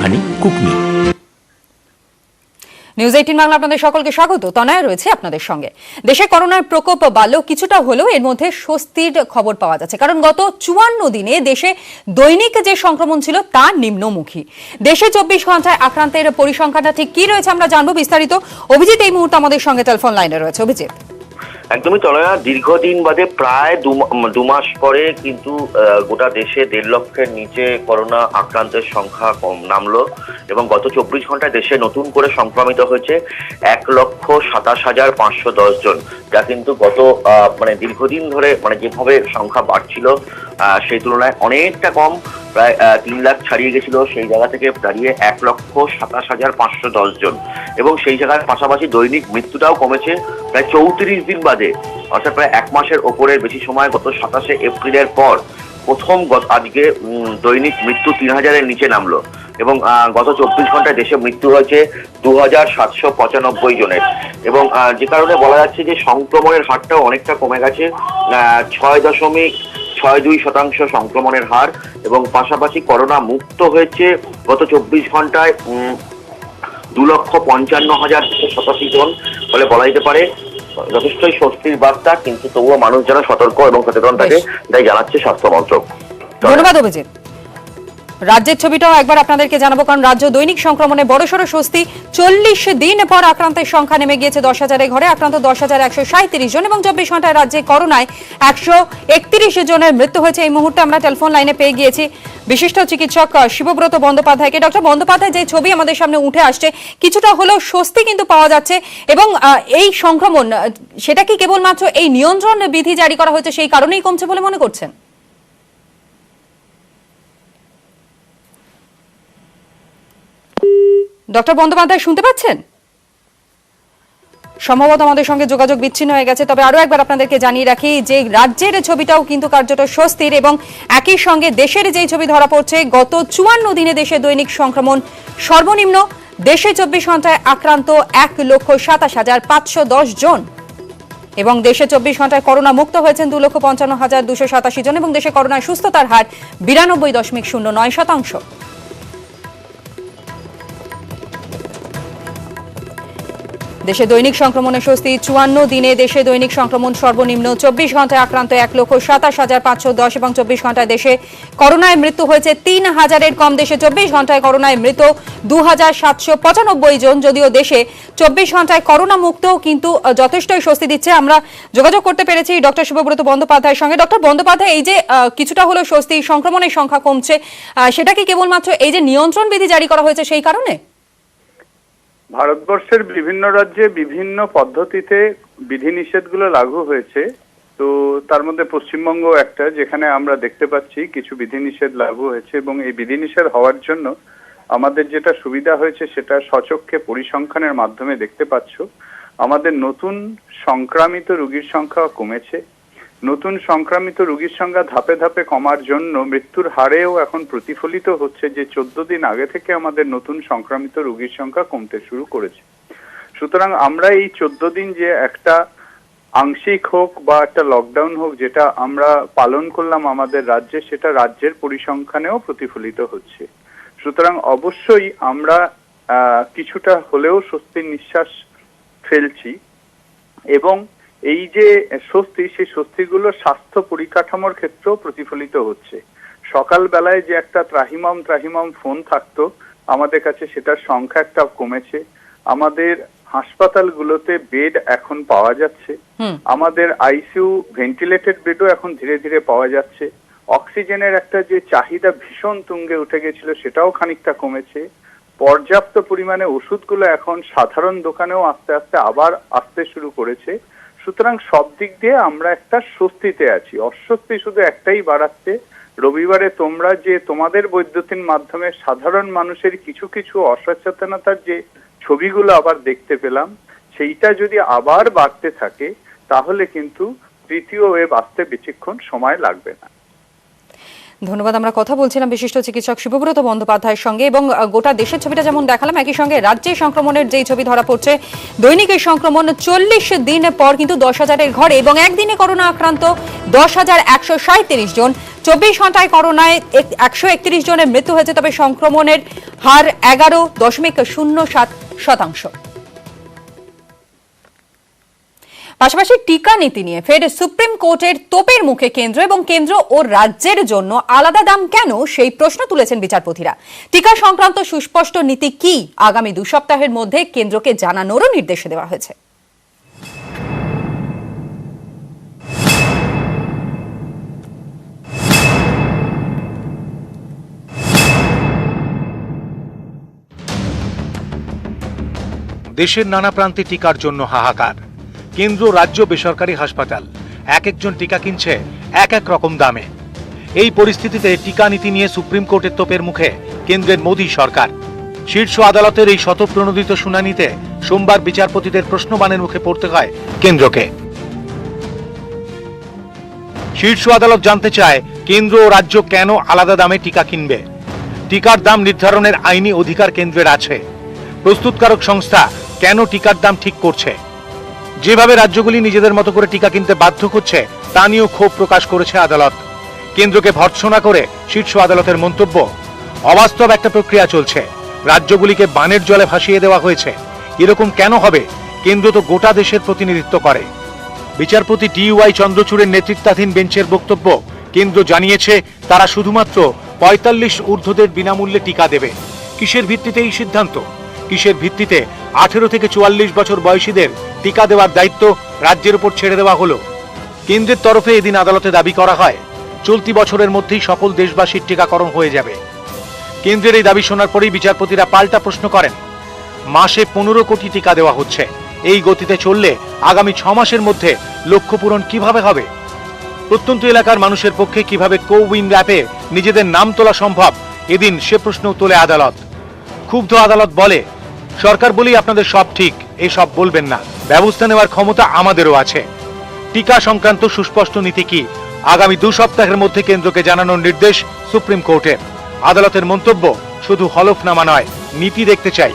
কুকনি news 18 Bangla আপনাদের সকলকে স্বাগত। তনয়া রয়েছে আপনাদের সঙ্গে। দেশে করোনার প্রকোপ বাড়লেও কিছুটা হলেও এর মধ্যে স্বস্তির খবর পাওয়া যাচ্ছে, কারণ গত 54 দিনে দেশে দৈনিক যে সংক্রমণ ছিল তা নিম্নমুখী। দেশে 24 ঘন্টায় আক্রান্তের পরিসংখ্যানটা ঠিক কি রয়েছে আমরা জানবো বিস্তারিত। অভিজিৎ এই মুহূর্তে আমাদের সঙ্গে টেলিফোন লাইনে রয়েছে। অভিজিৎ, একদমই তনয়া, দীর্ঘদিন বাদে প্রায় দু মাস পরে কিন্তু গোটা দেশে 1.5 লক্ষের নিচে করোনা আক্রান্তের সংখ্যা কম নামলো এবং গত 24 ঘন্টায় দেশে নতুন করে সংক্রমিত হয়েছে 1,27,510 জন, যা কিন্তু গত দীর্ঘদিন ধরে যেভাবে সংখ্যা বাড়ছিল সেই তুলনায় অনেকটা কম। প্রায় 3 লাখ ছাড়িয়ে গেছিল, সেই জায়গা থেকে দাঁড়িয়ে 1,27,510 জন এবং সেই জায়গার পাশাপাশি দৈনিক মৃত্যুটাও কমেছে প্রায় 34 দিন বাদে, অর্থাৎ প্রায় 1 মাসের ওপরের বেশি সময়। গত 27শে এপ্রিলের পর প্রথম আজকে দৈনিক মৃত্যু 3000-এর নিচে নামলো এবং গত 24 ঘন্টায় দেশে মৃত্যু হয়েছে 2795 জনের এবং যে কারণে বলা যাচ্ছে যে সংক্রমণের হারটাও অনেকটা কমে গেছে। 6.62% সংক্রমণের হার এবং পাশাপাশি করোনা মুক্ত হয়েছে গত 24 ঘন্টায় 2,55,287 জন বলে বলা যেতে পারে। যথেষ্টই স্বস্তির বার্তা, কিন্তু তবুও মানুষ যেন সতর্ক এবং সচেতন থাকে, তাই জানাচ্ছে স্বাস্থ্য মন্ত্রক। ধন্যবাদ অভিজিৎ। রাজ্যের ছবিটাও একবার আপনাদেরকে জানাবো, কারণ রাজ্য দৈনিক সংক্রমণে বড়সড় স্বস্তি। 40 দিন পর আক্রান্তের সংখ্যা নেমে গিয়েছে 10,000-এর ঘরে, আক্রান্ত 10,137 জন এবং 24 ঘন্টায় রাজ্যে করোনায় 131 জনের মৃত্যু হয়েছে। এই মুহূর্তে আমরা টেলিফোন লাইনে পেয়ে গিয়েছি বিশিষ্ট চিকিৎসক শিবব্রত বন্দ্যোপাধ্যায়কে। ডক্টর বন্দ্যোপাধ্যায়, যে ছবি আমাদের সামনে উঠে আসছে, কিছুটা হলেও স্বস্তি কিন্তু পাওয়া যাচ্ছে এবং এই সংক্রমণ সেটা কি কেবলমাত্র এই নিয়ন্ত্রণ বিধি জারি করা হয়েছে সেই কারণেই কমছে বলে মনে করছেন? ডক্টর বন্দ্যোপাধ্যায় শুনতে পাচ্ছেন? সম্ভবত আমাদের সঙ্গে যোগাযোগ বিচ্ছিন্ন হয়ে গেছে। তবে আরো একবার আপনাদেরকে জানিয়ে রাখি যে রাজ্যের ছবিটাও কিন্তু কার্যত স্বস্তির এবং একই সঙ্গে দেশের যেই ছবি ধরা পড়ছে, গত 54 দিনে দেশে দৈনিক সংক্রমণ সর্বনিম্ন। দেশে 24 ঘন্টায় আক্রান্ত 1,27,510 জন এবং দেশে 24 ঘন্টায় করোনা মুক্ত হয়েছেন 2,55,287 জন এবং দেশে করোনায় সুস্থতার হার 92.09%। দেশে দৈনিক সংক্রমণের স্বস্তি। 54 দিনে দেশে দৈনিক সংক্রমণ সর্বনিম্ন। 24 ঘন্টায় আক্রান্ত 1,27,510 এবং 24 ঘন্টায় দেশে করোনায় মৃত্যু হয়েছে 3,000-এর কম। দেশে 24 ঘন্টায় করোনায় মৃত 2,795 জন। যদিও দেশে 24 ঘন্টায় করোনা মুক্তও কিন্তু যথেষ্টই স্বস্তি দিচ্ছে। আমরা যোগাযোগ করতে পেরেছি ডক্টর শিবব্রত বন্দ্যোপাধ্যায়ের সঙ্গে। ডক্টর বন্দ্যোপাধ্যায়, এই যে কিছুটা হলো স্বস্তি, সংক্রমণের সংখ্যা কমছে, সেটা কি কেবলমাত্র এই যে নিয়ন্ত্রণ বিধি জারি করা হয়েছে সেই কারণে? ভারতবর্ষের বিভিন্ন রাজ্যে বিভিন্ন পদ্ধতিতে বিধিনিষেধগুলো লাগু হয়েছে। তো তার মধ্যে পশ্চিমবঙ্গ একটা, যেখানে আমরা দেখতে পাচ্ছি কিছু বিধিনিষেধ লাগু হয়েছে এবং এই বিধিনিষেধ হওয়ার জন্য আমাদের যেটা সুবিধা হয়েছে সেটা সচক্ষে পরিসংখ্যানের মাধ্যমে দেখতে পাচ্ছ। আমাদের নতুন সংক্রামিত রোগীর সংখ্যা কমেছে। নতুন সংক্রামিত রোগীর সংখ্যা ধাপে ধাপে কমার জন্য মৃত্যুর হারেও এখন প্রতিফলিত হচ্ছে যে 14 দিন আগে থেকে আমাদের নতুন সংক্রামিত রোগীর সংখ্যা কমতে শুরু করেছে। সুতরাং আমরা এই 14 দিন যে একটা আংশিক হোক বা একটা লকডাউন হোক যেটা আমরা পালন করলাম আমাদের রাজ্যে, সেটা রাজ্যের পরিসংখ্যানেও প্রতিফলিত হচ্ছে। সুতরাং অবশ্যই আমরা কিছুটা হলেও স্বস্তির নিঃশ্বাস ফেলছি এবং এই যে স্বস্তি, সেই স্বস্তিগুলো স্বাস্থ্য পরিকাঠামোর ক্ষেত্রেও প্রতিফলিত হচ্ছে। সকালবেলায় যে একটা ত্রাহিমাম ফোন থাকতো আমাদের কাছে, সেটার সংখ্যা একটা কমেছে। আমাদের হাসপাতালগুলোতে বেড এখন পাওয়া যাচ্ছে। আমাদের আইসিইউ ভেন্টিলেটেড বেডও এখন ধীরে ধীরে পাওয়া যাচ্ছে। অক্সিজেনের একটা যে চাহিদা ভীষণ তুঙ্গে উঠে গেছিল সেটাও খানিকটা কমেছে। পর্যাপ্ত পরিমাণে ওষুধগুলো এখন সাধারণ দোকানেও আস্তে আস্তে আবার আসতে শুরু করেছে। সুতরাং সব দিক দিয়ে আমরা একটা স্বস্তিতে আছি। অস্বস্তি শুধু একটাই বাড়াচ্ছে, রবিবারে তোমরা যে তোমাদের বৈদ্যুতিন মাধ্যমে সাধারণ মানুষের কিছু কিছু অসচেতনতার যে ছবিগুলো আবার দেখতে পেলাম, সেইটা যদি আবার বাড়তে থাকে তাহলে কিন্তু তৃতীয় ওয়েভ আসতে বেশিক্ষণ সময় লাগবে না। ধন্যবাদ। আমরা কথা বলছিলাম বিশিষ্ট চিকিৎসক শিবব্রত বন্দ্যোপাধ্যায়ের সঙ্গে এবং গোটা দেশের ছবিটা যেমন দেখালাম, একই সঙ্গে রাজ্যে সংক্রমণের যেই ছবি ধরা পড়ছে, দৈনিক এই সংক্রমণ 40 দিন পর কিন্তু 10,000-এর ঘরে এবং একদিনে করোনা আক্রান্ত 10,137 জন। 24 ঘন্টায় করোনায় 131 জনের মৃত্যু হয়েছে, তবে সংক্রমণের হার 11.07%। পাশাপাশি টিকা নীতি নিয়ে ফের সুপ্রিম কোর্টের তোপের মুখে কেন্দ্র এবং কেন্দ্র ও রাজ্যের জন্য আলাদা দাম কেন, সেই প্রশ্ন তুলেছেন বিচারপতিরা। টিকা সংক্রান্ত সুস্পষ্ট নীতি কি, আগামী 2 সপ্তাহের মধ্যে কেন্দ্রকে জানানোরও নির্দেশ দেওয়া হয়েছে। দেশের নানা প্রান্তে টিকার জন্য হাহাকার। কেন্দ্র, রাজ্য, বেসরকারি হাসপাতাল এক একজন টিকা কিনছে এক এক রকম দামে। এই পরিস্থিতিতে টিকা নীতি নিয়ে সুপ্রিম কোর্টের তোপের মুখে কেন্দ্রের মোদী সরকার। শীর্ষ আদালতের এই শতপ্রণোদিত শুনানিতে সোমবার বিচারপতিদের প্রশ্নবাণের মুখে পড়তে হয় কেন্দ্রকে। শীর্ষ আদালত জানতে চায়, কেন্দ্র ও রাজ্য কেন আলাদা দামে টিকা কিনবে? টিকার দাম নির্ধারণের আইনি অধিকার কেন্দ্রের আছে। প্রস্তুতকারক সংস্থা কেন টিকার দাম ঠিক করছে? যেভাবে রাজ্যগুলি নিজেদের মতো করে টিকা কিনতে বাধ্য করছে, তা নিয়েও ক্ষোভ প্রকাশ করেছে আদালত। কেন্দ্রকে ভর্ৎসনা করে শীর্ষ আদালতের মন্তব্য, অবাস্তব একটা প্রক্রিয়া চলছে, রাজ্যগুলিকে বানের জলে ভাসিয়ে দেওয়া হয়েছে। এরকম কেন হবে? কেন্দ্র তো গোটা দেশের প্রতিনিধিত্ব করে। বিচারপতি DY চন্দ্রচূড়ের নেতৃত্বাধীন বেঞ্চের বক্তব্য, কেন্দ্র জানিয়েছে তারা শুধুমাত্র 45 ঊর্ধ্বদের বিনামূল্যে টিকা দেবে। কিসের ভিত্তিতে এই সিদ্ধান্ত? কিসের ভিত্তিতে 18 থেকে 44 বছর বয়সীদের টিকা দেওয়ার দায়িত্ব রাজ্যের উপর ছেড়ে দেওয়া হলো? কেন্দ্রের তরফে এদিন আদালতে দাবি করা হয়, চলতি বছরের মধ্যেই সকল দেশবাসীর টিকাকরণ হয়ে যাবে। কেন্দ্রের এই দাবি শোনার পরেই বিচারপতিরা পাল্টা প্রশ্ন করেন। মাসে 15 কোটি টিকা দেওয়া হচ্ছে, এই গতিতে চললে আগামী 6 মাসের মধ্যে লক্ষ্য পূরণ কিভাবে হবে? প্রত্যন্ত এলাকার মানুষের পক্ষে কিভাবে কোউইন অ্যাপে নিজেদের নাম তোলা সম্ভব? এদিন সে প্রশ্নও তোলে আদালত। ক্ষুব্ধ আদালত বলে, সরকার বলেই আপনাদের সব ঠিক, এসব বলবেন না, ব্যবস্থা নেওয়ার ক্ষমতা আমাদেরও আছে। টিকা সংক্রান্ত সুস্পষ্ট নীতি কি, আগামী 2 সপ্তাহের মধ্যে কেন্দ্রকে জানানোর নির্দেশ সুপ্রিম কোর্টের। আদালতের মন্তব্য, শুধু হলফনামা নয়, নীতি দেখতে চাই।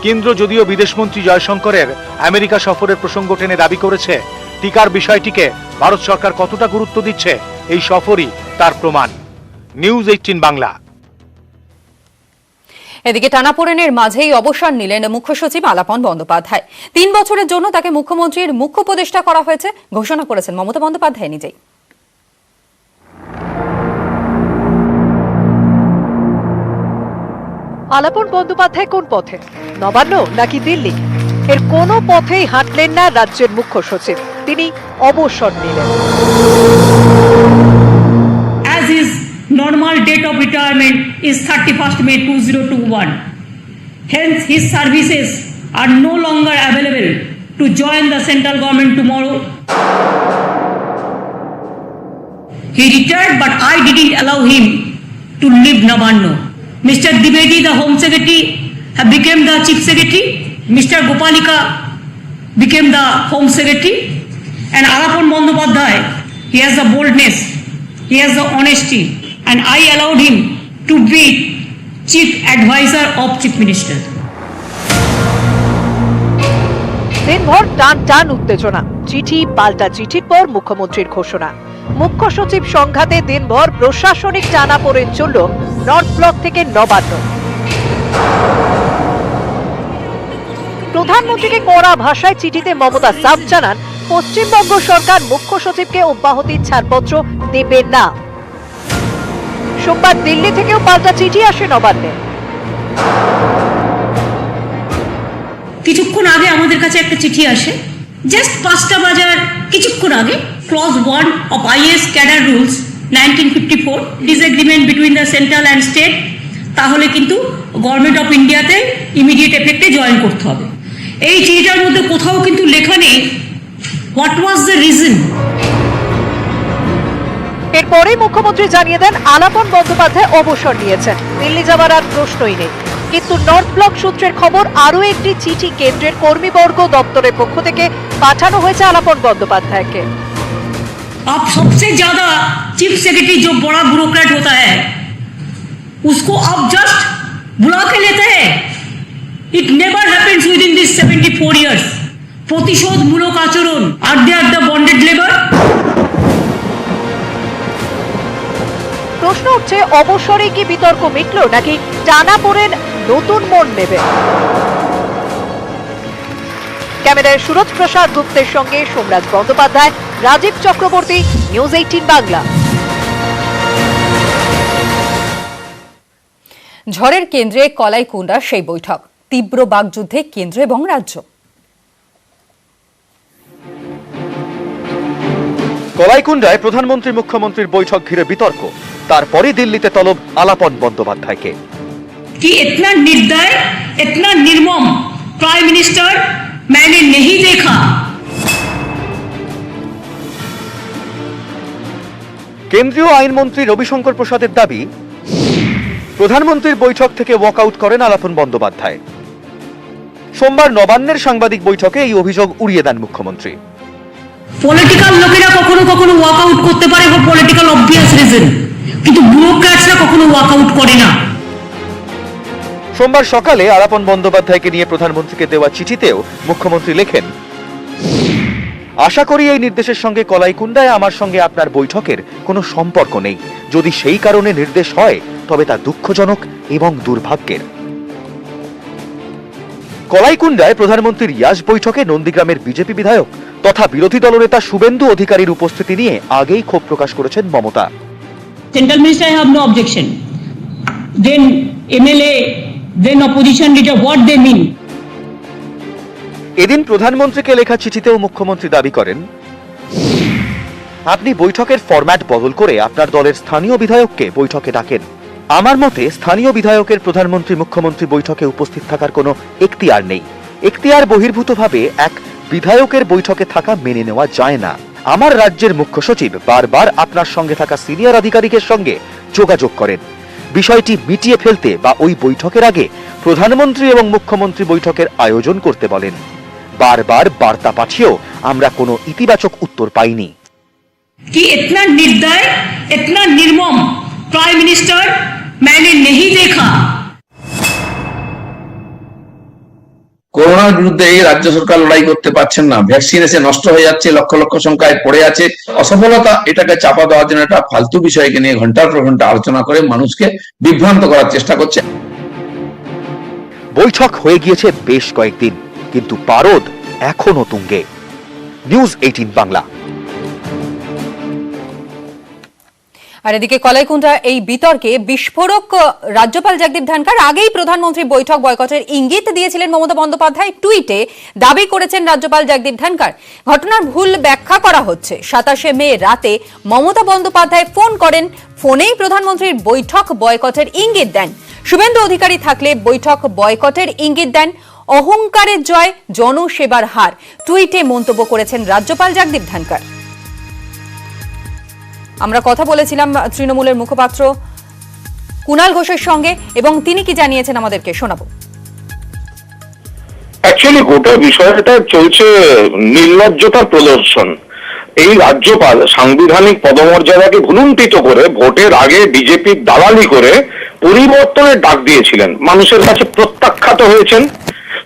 কেন্দ্র যদিও বিদেশমন্ত্রী জয়শঙ্করের আমেরিকা সফরের প্রসঙ্গ টেনে দাবি করেছে, টিকার বিষয়টিকে ভারত সরকার কতটা গুরুত্ব দিচ্ছে এই সফরই তার প্রমাণ। নিউজ 18 বাংলা। এদিকে টানাপোড়েনের মাঝেই অবসর নিলেন মুখ্য সচিব আলাপন বন্দ্যোপাধ্যায়। 3 বছরের জন্য তাকে মুখ্যমন্ত্রীর মুখ্য উপদেষ্টা করা হয়েছে, ঘোষণা করেছেন মমতা বন্দ্যোপাধ্যায় নিজেই। আলাপন বন্দ্যোপাধ্যায় কোন পথে, নবান্ন নাকি দিল্লি? এর কোনো পথেই হাঁটলেন না রাজ্যের মুখ্য সচিব, তিনি অবসর নিলেন। As his normal date of retirement is 31st May 2021. Hence, his services are no longer available to join the central government tomorrow. He retired, but I didn't allow him to leave Nabanno. Mr. Dwivedi, the Home Secretary, have become the Chief Secretary. Mr. Gopalika became the Home Secretary. And Alapon Bandyopadhyay, he has the boldness, he has the honesty, and I allowed him to be Chief Advisor of Chief Minister. দিনভর টান টান উত্তেজনা, চিঠি পাল্টা চিঠির পর মুখ্যমন্ত্রীর ঘোষণা। মুখ্য সচিব সংঘাতে দিনভর প্রশাসনিক টানাপোড়েন চলল নর্থ ব্লক থেকে নবান্ন। প্রধানমন্ত্রীকে কড়া ভাষায় চিঠিতে মমতা সাফ জানান, পশ্চিমবঙ্গ সরকার মুখ্য সচিবকে অব্যাহতির ছাড়পত্র দেবে না। সোমবার দিল্লি থেকেও পাল্টা চিঠি আসে নবান্নে। কিছুক্ষণ আগে আমাদের কাছে একটা চিঠি আসে, জাস্ট 5টা বাজার কিছুক্ষণ আগে। Clause 1 of IAS Cadre Rules 1954, disagreement between the central and state, তাহলে কিন্তু গভর্নমেন্ট অফ ইন্ডিয়াতে ইমিডিয়েট এফেক্টে জয়েন করতে হবে। এই চিঠিটার মধ্যে কোথাও কিন্তু লেখা নেই হোয়াট ওয়াজ দ্য রিজন। এরপরে মুখ্যমন্ত্রী জানিয়ে দেন আলাপন বন্দ্যোপাধ্যায় অবসর নিয়েছেন, দিল্লি যাবার আর প্রশ্নই নেই। কিন্তু নর্থ ব্লক সূত্রের খবর, আরও একটি চিঠি কেন্দ্রের কর্মীবর্গ দপ্তরের পক্ষ থেকে পাঠানো হয়েছে আলাপন বন্দ্যোপাধ্যায়কে। आप सबसे ज्यादा चीफ सेक्रेटरी जो बड़ा ब्यूरोक्रेट होता है उसको आप जस्ट बुला के लेते हैं। It never happens with in this 74 years। প্রতিশোধমূলক আচরণ। আর দে আর দ্য বন্ডেড লেবার। প্রশ্ন উঠছে, অবসরে কি বিতর্ক মিটলো নাকি টানাপোড়েন নতুন মোড় নেবে? ক্যামেরায় সুরজ প্রসাদ গুপ্তের সঙ্গে সোমরাজ বন্দ্যোপাধ্যায়, রাজীব চক্রবর্তী, নিউজ 18 বাংলা। ঝড়ের কেন্দ্রে কলাইকুণ্ডা সেই বৈঠক, তীব্র বাকযুদ্ধে কেন্দ্র এবং রাজ্য। কলাইকুণ্ডায় প্রধানমন্ত্রী মুখ্যমন্ত্রীর বৈঠক ঘিরে বিতর্ক, তারপরই দিল্লিতে তলব আলাপন বন্দ্যোপাধ্যায়কে। कि इतना निर्दय, इतना निर्मम प्राइम मिनिस्टर मैंने नहीं देखा। কেন্দ্রীয় আইনমন্ত্রী রবিশঙ্কর প্রসাদের দাবি, প্রধানমন্ত্রীর বৈঠক থেকে ওয়াকআউট করেন আলাপন বন্দ্যোপাধ্যায়। সোমবার নবান্নের সাংবাদিক বৈঠকে এই অভিযোগ উড়িয়ে দেন মুখ্যমন্ত্রী। পলিটিক্যাল লোকেরা কখনো কখনো ওয়াকআউট করতে পারে ফর পলিটিক্যাল অবভিয়াস রিজন, কিন্তু ব্যুরোক্র্যাটসরা কখনো ওয়াকআউট করে না। সোমবার সকালে আলাপন বন্দ্যোপাধ্যায়কে নিয়ে প্রধানমন্ত্রীকে দেওয়া চিঠিতেও মুখ্যমন্ত্রী লেখেন, আশা করি এই নির্দেশের সঙ্গে কলাইকুণ্ডায় আমার সঙ্গে আপনার বৈঠকের কোনো সম্পর্ক নেই। যদি সেই কারণে নির্দেশ হয় তবে তা দুঃখজনক এবং দুর্ভাগ্যের। কলাইকুণ্ডায় প্রধানমন্ত্রীর ইয়াস বৈঠকে নন্দীগ্রামের বিজেপি বিধায়ক তথা বিরোধী দলনেতা শুভেন্দু অধিকারীর উপস্থিতি নিয়ে আগেই ক্ষোভ প্রকাশ করেছেন Mamata. Central minister have no objection, then MLA, then opposition leader, what they mean. এদিন প্রধানমন্ত্রীকে লেখা চিঠিতেও মুখ্যমন্ত্রী দাবি করেন, আপনি বৈঠকের ফরম্যাট বদল করে আপনার দলের স্থানীয় বিধায়ককে বৈঠকে ডাকেন। আমার মতে স্থানীয় বিধায়কের প্রধানমন্ত্রী মুখ্যমন্ত্রী বৈঠকে উপস্থিত থাকার কোনো এখতিয়ার নেই। এখতিয়ার বহির্ভূতভাবে এক বিধায়কের বৈঠকে থাকা মেনে নেওয়া যায় না। আমার রাজ্যের মুখ্য সচিব বারবার আপনার সঙ্গে থাকা সিনিয়র আধিকারিকের সঙ্গে যোগাযোগ করেন বিষয়টি মিটিয়ে ফেলতে বা ওই বৈঠকের আগে প্রধানমন্ত্রী এবং মুখ্যমন্ত্রী বৈঠকের আয়োজন করতে বলেন। বারবার বার্তা পাঠিয়েও আমরা কোনো ইতিবাচক উত্তর পাইনি। कि इतना निर्दय, इतना निर्मम प्राइम मिनिस्टर मैंने नहीं देखा। করোনার বিরুদ্ধে এই রাজ্য সরকার লড়াই করতে পারছেন না, ভ্যাকসিন এসে নষ্ট হয়ে যাচ্ছে, লক্ষ লক্ষ সংখ্যায় পড়ে আছে। অসফলতা এটাকে চাপা দেওয়ার জন্য একটা ফালতু বিষয়কে নিয়ে ঘন্টার পর ঘন্টা আলোচনা করে মানুষকে বিভ্রান্ত করার চেষ্টা করছে। বৈঠক হয়ে গিয়েছে বেশ কয়েকদিন, কিন্তু পারদ এখনো তুঙ্গে। নিউজ 18 বাংলা। আর এদিকে কলাইকুণ্ডা এই বিতর্কে বিস্ফোরক রাজ্যপাল জগদীপ ধনখড় আগেই প্রধানমন্ত্রী বৈঠক বয়কটের ইঙ্গিত দিয়েছিলেন মমতা বন্দ্যোপাধ্যায়। টুইটে দাবি করেছেন রাজ্যপাল জগদীপ ধনখড় ঘটনার ভুল ব্যাখ্যা করা হচ্ছে। 27 মে রাতে মমতা বন্দ্যোপাধ্যায় ফোন করেন, ফোনেই প্রধানমন্ত্রীর বৈঠক বয়কটের ইঙ্গিত দেন। শুভেন্দু অধিকারী থাকলে বৈঠক বয়কটের ইঙ্গিত দেন। অহংকারের জয়, জনসেবার হার, টুইটে মন্তব্য করেছেন রাজ্যপাল জগদীপ ধনখড়। আমরা কথা বলেছিলাম তৃণমূলের মুখপাত্র কুণাল ঘোষের সঙ্গে এবং তিনি কি জানিয়েছেন আমাদেরকে শোনাবো। অ্যাকচুয়ালি গোটা বিষয়টা চলছে নির্লজ্জতার প্রদর্শন। এই রাজ্যপাল সাংবিধানিক পদমর্যাদাকে ভুলুণ্ঠিত করে ভোটের আগে বিজেপির দালালি করে পরিবর্তনের ডাক দিয়েছিলেন, মানুষের কাছে প্রত্যাখ্যাত হয়েছেন।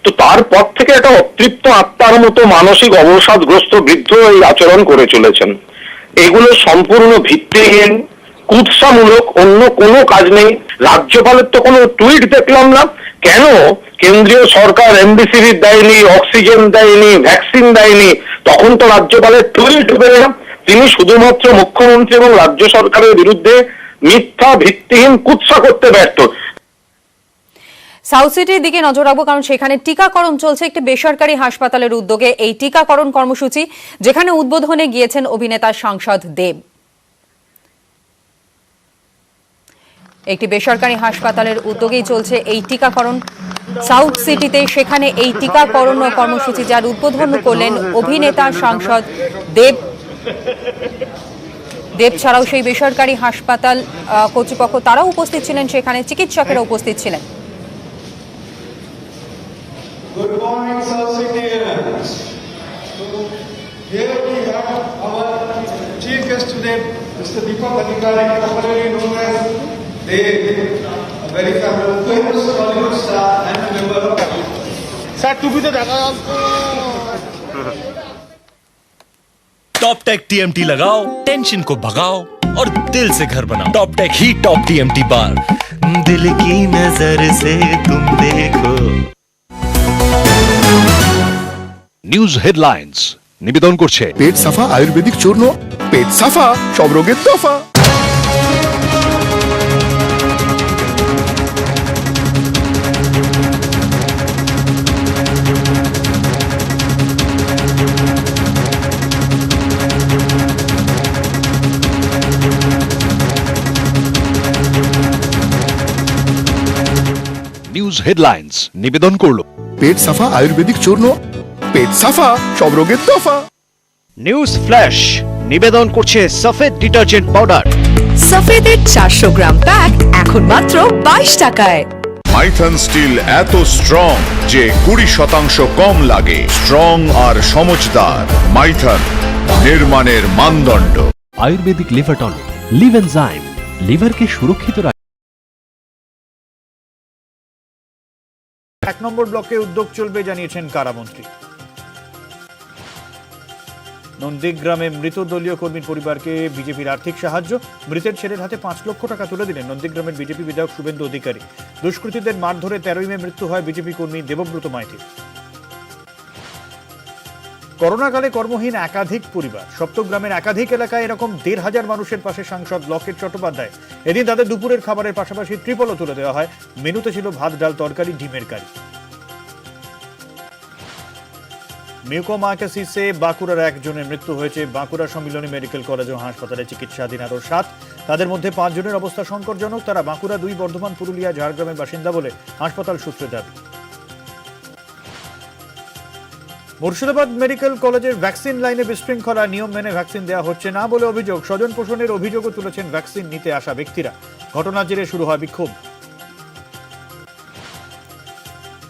তো তারপর থেকে একটা অতৃপ্ত আত্মার মতো মানসিক অবসাদগ্রস্ত বৃদ্ধ এই আচরণ করে চলেছেন। এগুলো সম্পূর্ণ ভিত্তিহীন, কুৎসামূলক, অন্য কোনো কাজ নেই। রাজ্যপালের তো কোনো টুইট দেখলাম না। কেন কেন্দ্রীয় সরকার এমডিসিবি দেয়নি, অক্সিজেন দেয়নি, ভ্যাকসিন দেয়নি, তখন তো রাজ্যপালের টুইট বেরোয় না। তিনি শুধুমাত্র মুখ্যমন্ত্রী এবং রাজ্য সরকারের বিরুদ্ধে মিথ্যা ভিত্তিহীন কুৎসা করতে ব্যর্থ। সাউথ সিটির দিকে নজর রাখবো, কারণ সেখানে টিকাকরণ চলছে একটি বেসরকারি হাসপাতালের উদ্যোগে। এই টিকাকরণ কর্মসূচি যেখানে উদ্বোধনে গিয়েছেন অভিনেতা সাংসদ দেব। একটি বেসরকারি হাসপাতালের উদ্যোগেই চলছে এই টিকাকরণ সাউথ সিটিতে। সেখানে এই টিকাকরণ কর্মসূচি যার উদ্বোধন করলেন অভিনেতা সাংসদ দেব। দেব ছাড়াও সেই বেসরকারি হাসপাতাল কর্তৃপক্ষ তারাও উপস্থিত ছিলেন, সেখানে চিকিৎসকেরা উপস্থিত ছিলেন। Good morning, South Indians. So here we have our Chief yesterday, Mr. Deepak Adhikari, popularly known as Dev, a very famous Hollywood star and a member of Cabinet. Top tech TMT लगाओ, tension को भगाओ और दिल से घर बनाओ। Top tech ही top TMT bar, दिल की नजर से तुम देखो। নিউজ হেডলাইন্স নিবেদন করছে পেট সাফা আয়ুর্বেদিক চূর্ণ, পেট সাফা সব রোগের দফা। নিউজ হেডলাইন্স নিবেদন করলো পেট সাফা আয়ুর্বেদিক চূর্ণ, পেট সাফা সব রোগের দফা। নিউজ ফ্ল্যাশ নিবেদন করছে সফেদ ডিটারজেন্ট পাউডার। সফেদের 400 গ্রাম প্যাক এখন মাত্র 22 টাকায়। মাইথন স্টিল এত স্ট্রং যে 20% কম লাগে। স্ট্রং আর সমঝদার মাইথন, নির্মাণের মানদণ্ড। Ayurvedic liver tonic, Liv enzyme, লিভারকে সুরক্ষিত রাখে। 1 নম্বর ব্লকে উদ্যোগ চলবে জানিয়েছেন কারামন্ত্রী। নন্দীগ্রামে মৃত দলীয় কর্মীর পরিবারকে বিজেপির আর্থিক সাহায্য, মৃতের ছেলের হাতে 5 লক্ষ টাকা তুলে দিলেন নন্দীগ্রামের বিজেপি বিধায়ক শুভেন্দু অধিকারী। দুষ্কৃতীদের মারধরে 13 মে মৃত্যু হয় বিজেপি কর্মী দেবব্রত মাইতির। করোনাকালে কর্মহীন একাধিক পরিবার, সপ্তগ্রামের একাধিক এলাকায় এরকম 1,500 মানুষের পাশে সাংসদ লকেট চট্টোপাধ্যায়। এদিন তাদের দুপুরের খাবারের পাশাপাশি ত্রিপলও তুলে দেওয়া হয়। মেনুতে ছিল ভাত, ডাল, তরকারি, ডিমের কারি। মিউকোমাইকোসিসে বাঁকুড়ার একজনের মৃত্যু হয়েছে। বাঁকুড়া সম্মিলনী মেডিকেল কলেজ ও হাসপাতালে চিকিৎসাধীন আরও 7, তাদের মধ্যে 5 জনের অবস্থা সংকটজনক। তারা বাঁকুড়া 2, বর্ধমান, পুরুলিয়া, ঝাড়গ্রামের বাসিন্দা বলে হাসপাতাল সূত্রে দাবি। মুর্শিদাবাদ মেডিকেল কলেজের ভ্যাকসিন লাইনে বিশৃঙ্খলা, নিয়ম মেনে ভ্যাকসিন দেওয়া হচ্ছে না বলে অভিযোগ। স্বজন পোষণের অভিযোগও তুলেছেন ভ্যাকসিন নিতে আসা ব্যক্তিরা। ঘটনার জেরে শুরু হয় বিক্ষোভ।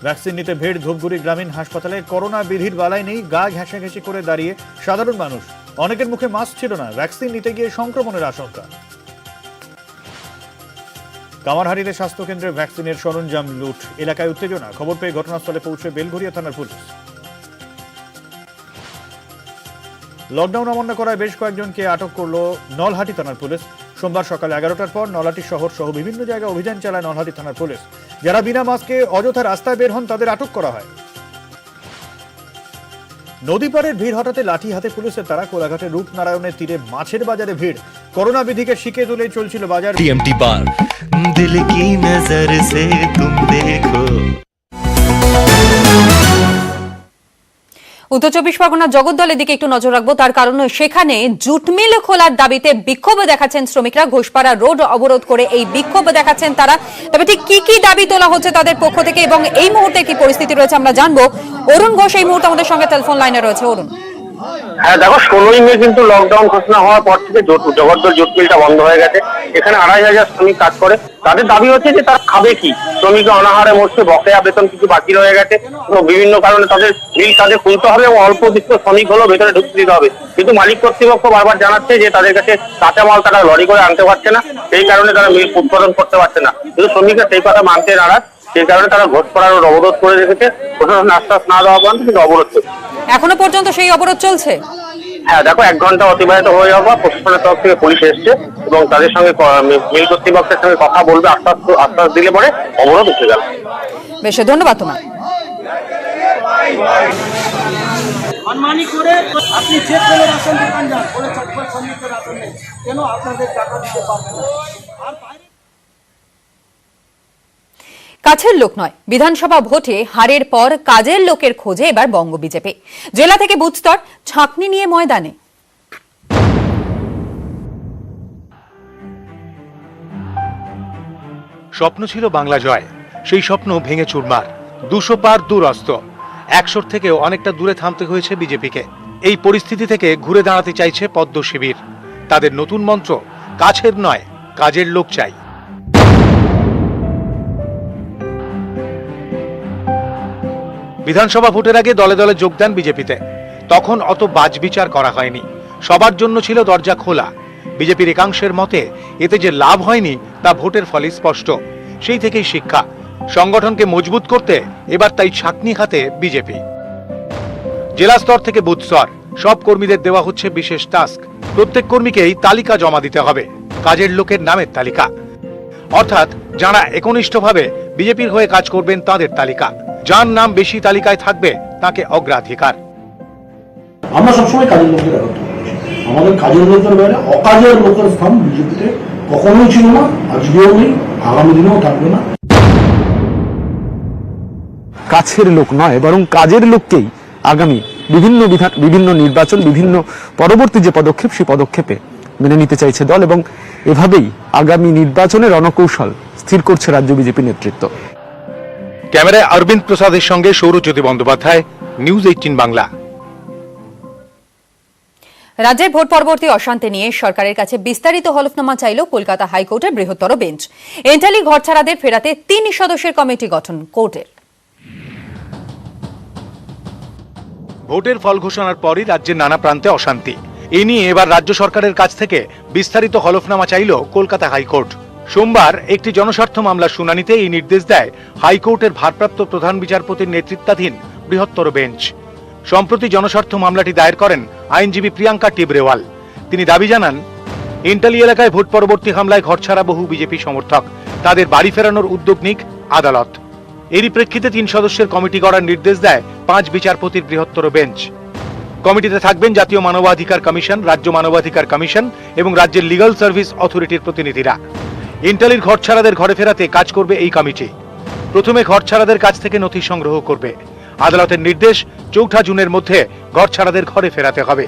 ভ্যাকসিন নিতে ভিড় ধূপগুড়ি গ্রামীণ হাসপাতালে। করোনা বিধির বালাই নেই, গা ঘেঁষাঘেঁষি করে দাঁড়িয়ে সাধারণ মানুষ। অনেকের মুখে মাস্ক ছিল না, ভ্যাকসিন নিতে গিয়ে সংক্রমণের আশঙ্কা। কামারহাটিতে স্বাস্থ্যকেন্দ্রে ভ্যাকসিনের সরঞ্জাম লুট, এলাকায় উত্তেজনা। খবর পেয়ে ঘটনাস্থলে পৌঁছে বেলঘরিয়া থানার পুলিশ। লকডাউন অমান্য করায় বেশ কয়েকজনকে আটক করল নলহাটি থানার পুলিশ। সোমবার সকাল 11টার পর নলহাটি শহর সহ বিভিন্ন জায়গায় অভিযান চালায় নলহাটি থানার পুলিশ। যারা বিনা মাস্কে অযথা রাস্তায় বের হন তাদের আটক করা হয়। নদী পাড়ের ভিড় হটাতে লাঠি হাতে পুলিশের তারা। কোলাঘাটের রূপনারায়ণের তীরে মাছের বাজারে ভিড়। করোনা বিধিকে শিখে তুলে চলছিল বাজার। टीएमटी बार, दिल की नजर से तुम देखो। উত্তর 24 পরগনার জগদ্দলের দিকে একটু নজর রাখবো, তার কারণ সেখানে জুট মিল খোলার দাবিতে বিক্ষোভ দেখাচ্ছেন শ্রমিকরা। ঘোষপাড়া রোড অবরোধ করে এই বিক্ষোভ দেখাচ্ছেন তারা। তবে ঠিক কি কি দাবি তোলা হচ্ছে তাদের পক্ষ থেকে এবং এই মুহূর্তে কি পরিস্থিতি রয়েছে আমরা জানবো। অরুণ ঘোষ এই মুহূর্তে আমাদের সঙ্গে টেলিফোন লাইনে রয়েছে। অরুণ, হ্যাঁ দেখো, 16ই মে কিন্তু লকডাউন ঘোষণা হওয়ার পর থেকে জগদ্দল জুট মিলটা বন্ধ হয়ে গেছে। এখানে 2,500 শ্রমিক কাজ করে। তাদের দাবি হচ্ছে যে তারা খাবে কি, শ্রমিক অনাহারে মরছে, বকেয়া বেতন কিছু বাকি রয়ে গেছে, বিভিন্ন কারণে তাদের মিল তাদের খুলতে হবে এবং অল্প কিছু শ্রমিক হলেও ভেতরে ঢুকতে দিতে হবে। কিন্তু মালিক কর্তৃপক্ষ বারবার জানাচ্ছে যে তাদের কাছে কাঁচামাল তারা লরি করে আনতে পারছে না, সেই কারণে তারা মিল উৎপাদন করতে পারছে না। কিন্তু শ্রমিকরা সেই কথা মানতে নারাজ, সেই কারণে তারা ঘোষপাড়া রোড অবরোধ করে রেখেছে। প্রশাসন আশ্বাস না দেওয়া পর্যন্ত কিন্তু অবরোধ করছে। এখনো পর্যন্ত সেই অবরোধ চলছে? হ্যাঁ দেখো, 1 ঘন্টা অতিবাহিত হয়ে যাওয়া পর প্রশাসনের তরফ থেকে পুলিশ এসছে এবং তাদের সঙ্গে মিল কর্তৃপক্ষের সঙ্গে কথা বলবে আশ্বাস দিলে পরে অবরোধ উঠে গেল। বেশ, ধন্যবাদ তোমায়। मनमानी করে আপনি যে কোনো রাশন দোকান যান, বলে চটপট শ্রমিকের রাশন নেই, কেন আপনাদের টাকা দিতে পারবেন না? আর কাছের লোক নয়, বিধানসভা ভোটে হারের পর কাজের লোকের খোঁজে এবার বঙ্গ বিজেপি। জেলা থেকে বুথ স্তর ছাঁকনি নিয়ে ময়দানে। স্বপ্ন ছিল বাংলা জয়, সেই স্বপ্ন ভেঙে চুরমার। 200 পার দূরস্থ, 100 থেকেও অনেকটা দূরে থামতে হয়েছে বিজেপিকে। এই পরিস্থিতি থেকে ঘুরে দাঁড়াতে চাইছে পদ্ম শিবির। তাদের নতুন মন্ত্র, কাছের নয় কাজের লোক চাই। বিধানসভা ভোটের আগে দলে দলে যোগদান বিজেপিতে। তখন অত বাজবিচার করা হয়নি, সবার জন্য ছিল দরজা খোলা। বিজেপির একাংশের মতে এতে যে লাভ হয়নি তা ভোটের ফলে স্পষ্ট। সেই থেকেই শিক্ষা, সংগঠনকে মজবুত করতে এবার তাই ছাঁকনি হাতে বিজেপি। জেলা স্তর থেকে বুথ স্তর সব কর্মীদের দেওয়া হচ্ছে বিশেষ টাস্ক। প্রত্যেক কর্মীকেই তালিকা জমা দিতে হবে, কাজের লোকের নামের তালিকা, অর্থাৎ যারা একনিষ্ঠভাবে বিজেপির হয়ে কাজ করবেন তাদের তালিকা। যার নাম বেশি তালিকায় থাকবে তাকে অগ্রাধিকার। আমরা সবসময় কাজের লোকদের একত্র করছি। আমাদের কাজের লোকের বাইরে অকাজের লোকের স্থান বিজেপিতে কখনোই ছিল না, আজকেও নেই, আগামী দিনেও থাকবে না। কাছের লোক নয়, বরং কাজের লোককেই আগামী বিভিন্ন নির্বাচন, বিভিন্ন পরবর্তী যে পদক্ষেপ, সেই পদক্ষেপে মেনে নিতে চাইছে দল, এবং এভাবেই আগামী নির্বাচনের রণকৌশল স্থির করছে রাজ্য বিজেপি নেতৃত্ব। ক্যামেরায় অরবিন্দ প্রসাদের সঙ্গে সৌরজ্যোতি বন্দ্যোপাধ্যায়, নিউজ 18 বাংলা। রাজ্যের ভোট পরবর্তী অশান্তি নিয়ে সরকারের কাছে বিস্তারিত হলফনামা চাইল কলকাতা হাইকোর্টের বৃহত্তর বেঞ্চ। এন্টালি ঘরছাড়াদের ফেরাতে 3 সদস্যের কমিটি গঠন কোর্টের। ভোটের ফল ঘোষণার পরই রাজ্যের নানা প্রান্তে অশান্তি। এ নিয়ে এবার রাজ্য সরকারের কাছ থেকে বিস্তারিত হলফনামা চাইল কলকাতা হাইকোর্ট। সোমবার একটি জনস্বার্থ মামলার শুনানিতে এই নির্দেশ দেয় হাইকোর্টের ভারপ্রাপ্ত প্রধান বিচারপতির নেতৃত্বাধীন বৃহত্তর বেঞ্চ। সম্প্রতি জনস্বার্থ মামলাটি দায়ের করেন আইনজীবী প্রিয়াঙ্কা টিবরেওয়াল। তিনি দাবি জানান, এন্টালি এলাকায় ভোট পরবর্তী হামলায় ঘরছাড়া বহু বিজেপি সমর্থক, তাদের বাড়ি ফেরানোর উদ্যোগ নিক আদালত। এরই প্রেক্ষিতে 3 সদস্যের কমিটি গড়ার নির্দেশ দেয় 5 বিচারপতির বৃহত্তর বেঞ্চ। কমিটিতে থাকবেন জাতীয় মানবাধিকার কমিশন, রাজ্য মানবাধিকার কমিশন এবং রাজ্যের লিগ্যাল সার্ভিস অথরিটির প্রতিনিধিরা। এন্টালির ঘরছাড়াদের ঘরে ফেরাতে কাজ করবে এই কমিটি। প্রথমে ঘরছাড়াদের কাছ থেকে নথি সংগ্রহ করবে। আদালতের নির্দেশ, 4 জুনের মধ্যে ঘরছাড়াদের ঘরে ফেরাতে হবে।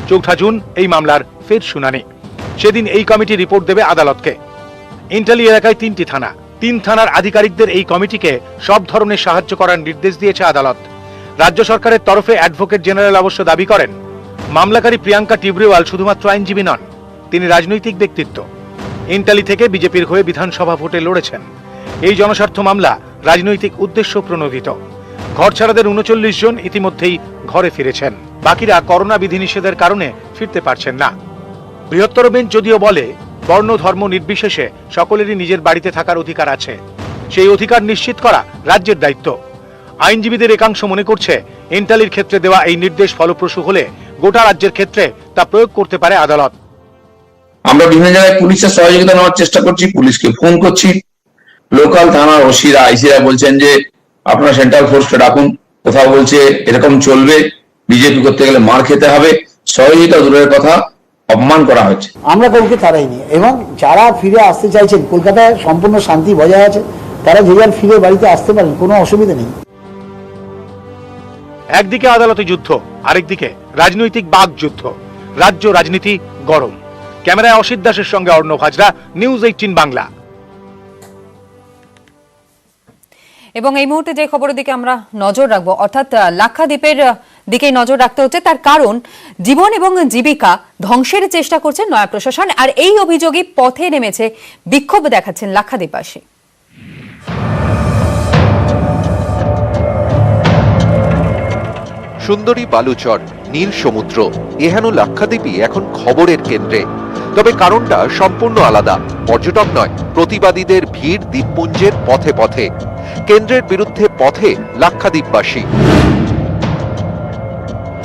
4 জুন এই মামলার ফের শুনানি। সেদিন এই কমিটি রিপোর্ট দেবে আদালতকে। এন্টালি এলাকায় 3টি থানা, 3 থানার আধিকারিকদের এই কমিটিকে সব ধরনের সাহায্য করার নির্দেশ দিয়েছে আদালত। রাজ্য সরকারের তরফে অ্যাডভোকেট জেনারেল অবশ্য দাবি করেন, মামলাকারী প্রিয়াঙ্কা টিবরেওয়াল শুধুমাত্র আইনজীবী নন, তিনি রাজনৈতিক ব্যক্তিত্ব। এন্টালি থেকে বিজেপির হয়ে বিধানসভা ভোটে লড়েছেন। এই জনস্বার্থ মামলা রাজনৈতিক উদ্দেশ্য প্রণোদিত। ঘরছাড়াদের 39 জন ইতিমধ্যেই ঘরে ফিরেছেন, বাকিরা করোনা বিধিনিষেধের কারণে ফিরতে পারছেন না। বৃহত্তর বেঞ্চ যদিও বলে, বর্ণ ধর্ম নির্বিশেষে সকলেরই নিজের বাড়িতে থাকার অধিকার আছে, সেই অধিকার নিশ্চিত করা রাজ্যের দায়িত্ব। আইনজীবীদের একাংশ মনে করছে, এন্টালির ক্ষেত্রে দেওয়া এই নির্দেশ ফলপ্রসূ হলে গোটা রাজ্যের ক্ষেত্রে তা প্রয়োগ করতে পারে আদালত। আমরা বিভিন্ন জায়গায় পুলিশের সহযোগিতা নেওয়ার চেষ্টা করছি, পুলিশকে ফোন করছি, লোকাল থানার ওসিরা আইসিরা বলছেন যে আপনারা সেন্ট্রাল ফোর্সকে ডাকুন, কোথাও বলছে এরকম চলবে, বিজেপি করতে গেলে মার খেতে হবে। সহযোগিতা দূরের কথা, অপমান করা হচ্ছে। আমরা কাউকে তাড়াইনি, এবং যারা ফিরে আসতে চাইছেন, কলকাতায় সম্পূর্ণ শান্তি বজায় আছে, তারা যে যার ফিরে বাড়িতে আসতে পারেন, কোনো অসুবিধা নেই। একদিকে আদালতে যুদ্ধ, আরেকদিকে রাজনৈতিক বাগযুদ্ধ। রাজ্য রাজনীতি গরম। ক্যামেরায় অসিত দাসের সঙ্গে অর্ণব হাজরা, নিউজ 18 বাংলা। এবং এই মুহূর্তে যে খবরের দিকে আমরা নজর রাখবো, অর্থাৎ লাক্ষাদ্বীপের দিকে নজর রাখতে হচ্ছে, তার কারণ জীবন এবং জীবিকা ধ্বংসের চেষ্টা করছে নয়া প্রশাসন, আর এই অভিযোগে পথে নেমেছে বিক্ষোভ দেখাচ্ছেন লাক্ষাদ্বীপবাসী। সুন্দরী বালুচর, নীল সমুদ্র, এহেন লাক্ষাদ্বীপই এখন খবরের কেন্দ্রে। তবে কারণটা সম্পূর্ণ আলাদা। পর্যটক নয়, প্রতিবাদীদের ভিড় দ্বীপপুঞ্জের পথে পথে। কেন্দ্রের বিরুদ্ধে পথে লাক্ষাদ্বীপবাসী।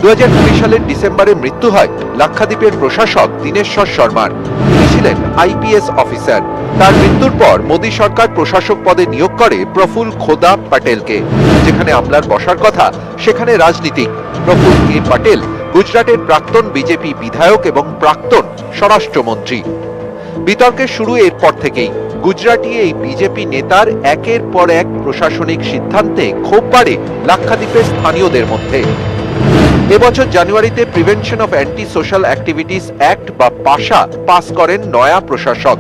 2020 সালের ডিসেম্বরে মৃত্যু হয় লাক্ষাদ্বীপের প্রশাসক দীনেশ্বর শর্মার। তিনি ছিলেন আইপিএস অফিসার। তার মৃত্যুর পর মোদী সরকার প্রশাসক পদে নিয়োগ করে প্রফুল খোদা প্যাটেলকে। যেখানে আমলার বসার কথা, সেখানে রাজনীতিক। প্রফুল কে প্যাটেল গুজরাটের প্রাক্তন বিজেপি বিধায়ক এবং প্রাক্তন স্বরাষ্ট্রমন্ত্রী। বিতর্কের শুরু এরপর থেকেই। গুজরাটি এই বিজেপি নেতার একের পর এক প্রশাসনিক সিদ্ধান্তে ক্ষোভ বাড়ে লাক্ষাদ্বীপের স্থানীয়দের মধ্যে। এবছর জানুয়ারিতে prevention of anti social activities act বা পাশা পাস করেন নয়া প্রশাসক,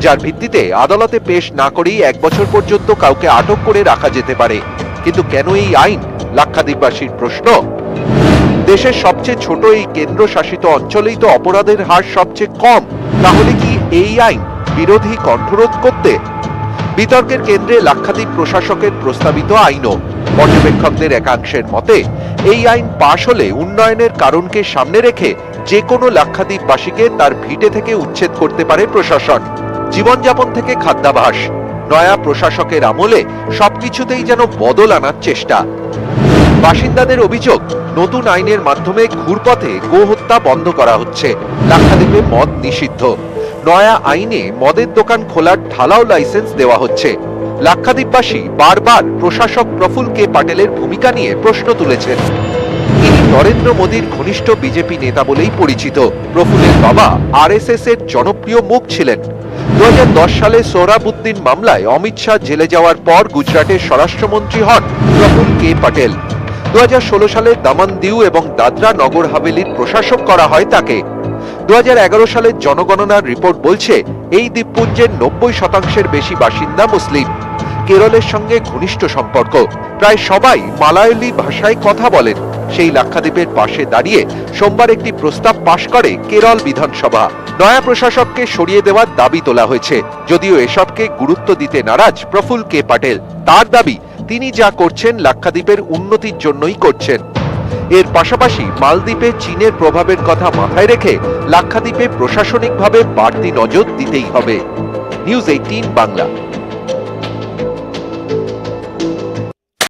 যার ভিত্তিতে আদালতে পেশ না করেই 1 বছর পর্যন্ত কাউকে আটক করে রাখা যেতে পারে। কিন্তু কেন এই আইন? লাক্ষাদ্বীপবাসীর প্রশ্ন। দেশের সবচেয়ে ছোট এই কেন্দ্রশাসিত অঞ্চলেই তো অপরাধের হার সবচেয়ে কম, তাহলে কি এই আইন বিরোধী কণ্ঠরোধ করতে? বিতর্কের কেন্দ্রে লাক্ষাদ্বীপ প্রশাসকের প্রস্তাবিত আইনও। পর্যবেক্ষকদের একাংশের মতে এই আইন পাশ হলে উন্নয়নের কারণকে সামনে রেখে যে কোনো লাক্ষাদ্বীপবাসীকে তার ভিটে থেকে উচ্ছেদ করতে পারে প্রশাসন। জীবনযাপন থেকে খাদ্যাভ্যাস, নয়া প্রশাসকের আমলে সবকিছুতেই যেন বদল আনার চেষ্টা। বাসিন্দাদের অভিযোগ, নতুন আইনের মাধ্যমে ঘুরপথে গোহত্যা বন্ধ করা হচ্ছে, লাক্ষাদ্বীপে মদ নিষিদ্ধ। নয়া আইনে মদের দোকান খোলার ঢালাও লাইসেন্স দেওয়া হচ্ছে। লাক্ষাদ্বীপবাসী বারবার প্রশাসক প্রফুল্ল কে প্যাটেলের ভূমিকা নিয়ে প্রশ্ন তুলেছেন। তিনি নরেন্দ্র মোদীর ঘনিষ্ঠ বিজেপি নেতা বলেই পরিচিত। প্রফুল্লের বাবা আরএসএস এর জনপ্রিয় মুখ ছিলেন। 2010 সালে সোহরাবুদ্দিন মামলায় অমিত শাহ জেলে যাওয়ার পর গুজরাটের স্বরাষ্ট্রমন্ত্রী হন প্রফুল্ল কে প্যাটেল। 2016 সালে দমন দিউ এবং দাদরা নগর হাভেলির প্রশাসক করা হয় তাকে। 2011 সালের জনগণনার রিপোর্ট বলছে এই দ্বীপপুঞ্জের 90% বেশি বাসিন্দা মুসলিম। কেরলের সঙ্গে ঘনিষ্ঠ সম্পর্ক, প্রায় সবাই মালায়ালি ভাষায় কথা বলেন। সেই লাক্ষাদ্বীপের পাশে দাঁড়িয়ে সোমবার একটি প্রস্তাব পাশ করে কেরল বিধানসভা। নয়া প্রশাসককে সরিয়ে দেওয়ার দাবি তোলা হয়েছে, যদিও এসবকে গুরুত্ব দিতে নারাজ প্রফুল্ল কে প্যাটেল। তার দাবি, তিনি যা করছেন লাক্ষাদ্বীপের উন্নতির জন্যই করছেন। এর পাশাপাশি মালদ্বীপে চীনের প্রভাবের কথা মাথায় রেখে লাক্ষাদ্বীপে প্রশাসনিকভাবে বাড়তি নজর দিতেই হবে। নিউজ 18 বাংলা।